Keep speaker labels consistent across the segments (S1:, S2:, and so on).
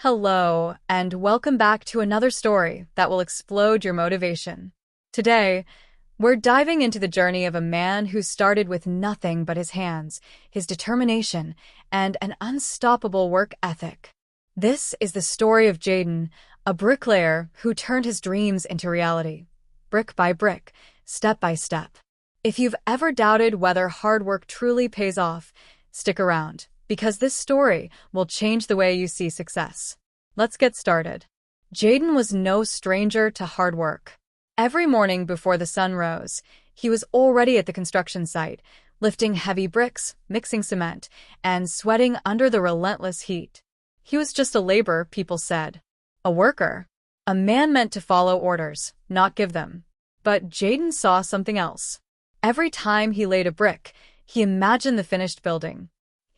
S1: Hello, and welcome back to another story that will explode your motivation. Today, we're diving into the journey of a man who started with nothing but his hands, his determination, and an unstoppable work ethic. This is the story of Jaden, a bricklayer who turned his dreams into reality, brick by brick, step by step. If you've ever doubted whether hard work truly pays off, stick around, because this story will change the way you see success. Let's get started. Jaden was no stranger to hard work. Every morning before the sun rose, he was already at the construction site, lifting heavy bricks, mixing cement, and sweating under the relentless heat. He was just a laborer, people said. A worker. A man meant to follow orders, not give them. But Jaden saw something else. Every time he laid a brick, he imagined the finished building.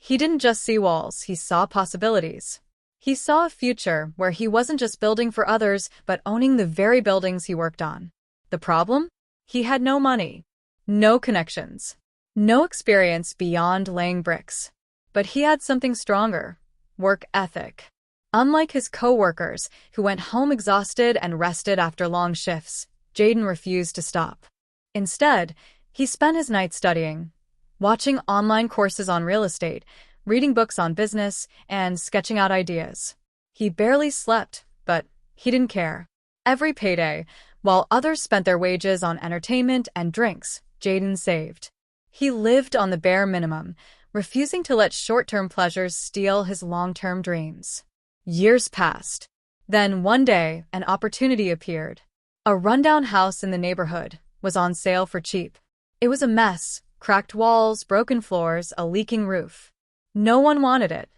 S1: He didn't just see walls, he saw possibilities. He saw a future where he wasn't just building for others, but owning the very buildings he worked on. The problem? He had no money, no connections, no experience beyond laying bricks. But he had something stronger: work ethic. Unlike his co-workers, who went home exhausted and rested after long shifts, Jaden refused to stop. Instead, he spent his nights studying, watching online courses on real estate, reading books on business, and sketching out ideas. He barely slept, but he didn't care. Every payday, while others spent their wages on entertainment and drinks, Jaden saved. He lived on the bare minimum, refusing to let short-term pleasures steal his long-term dreams. Years passed. Then one day, an opportunity appeared. A rundown house in the neighborhood was on sale for cheap. It was a mess: cracked walls, broken floors, a leaking roof. No one wanted it.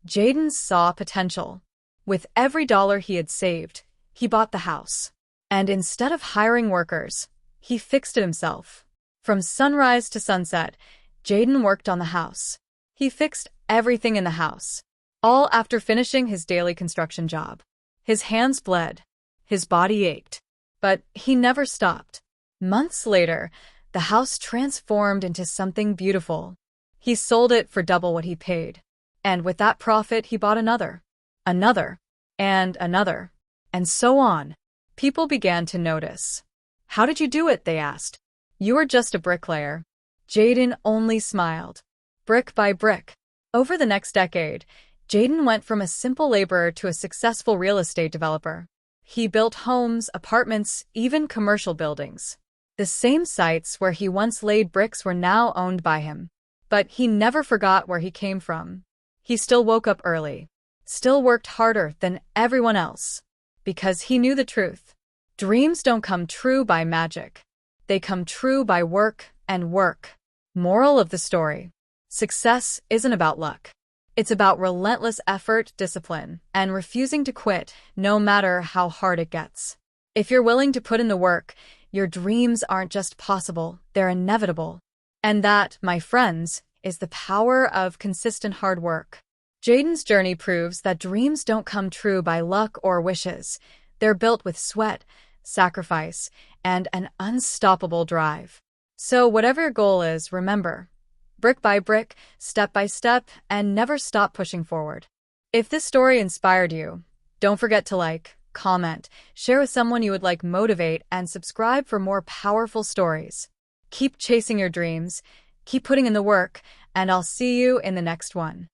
S1: Jaden saw potential. With every dollar he had saved, he bought the house. And instead of hiring workers, he fixed it himself. From sunrise to sunset, Jaden worked on the house. He fixed everything in the house, all after finishing his daily construction job. His hands bled. His body ached. But he never stopped. Months later, the house transformed into something beautiful. He sold it for double what he paid. And with that profit, he bought another, and another, and so on. People began to notice. "How did you do it?" they asked. "You were just a bricklayer." Jaden only smiled. Brick by brick. Over the next decade, Jaden went from a simple laborer to a successful real estate developer. He built homes, apartments, even commercial buildings. The same sites where he once laid bricks were now owned by him. But he never forgot where he came from. He still woke up early, still worked harder than everyone else, because he knew the truth. Dreams don't come true by magic. They come true by work and work. Moral of the story: success isn't about luck. It's about relentless effort, discipline, and refusing to quit, no matter how hard it gets. If you're willing to put in the work, your dreams aren't just possible, they're inevitable. And that, my friends, is the power of consistent hard work. Jaden's journey proves that dreams don't come true by luck or wishes. They're built with sweat, sacrifice, and an unstoppable drive. So whatever your goal is, remember: brick by brick, step by step, and never stop pushing forward. If this story inspired you, don't forget to like, comment, share with someone you would like motivate, and subscribe for more powerful stories. Keep chasing your dreams, keep putting in the work, and I'll see you in the next one.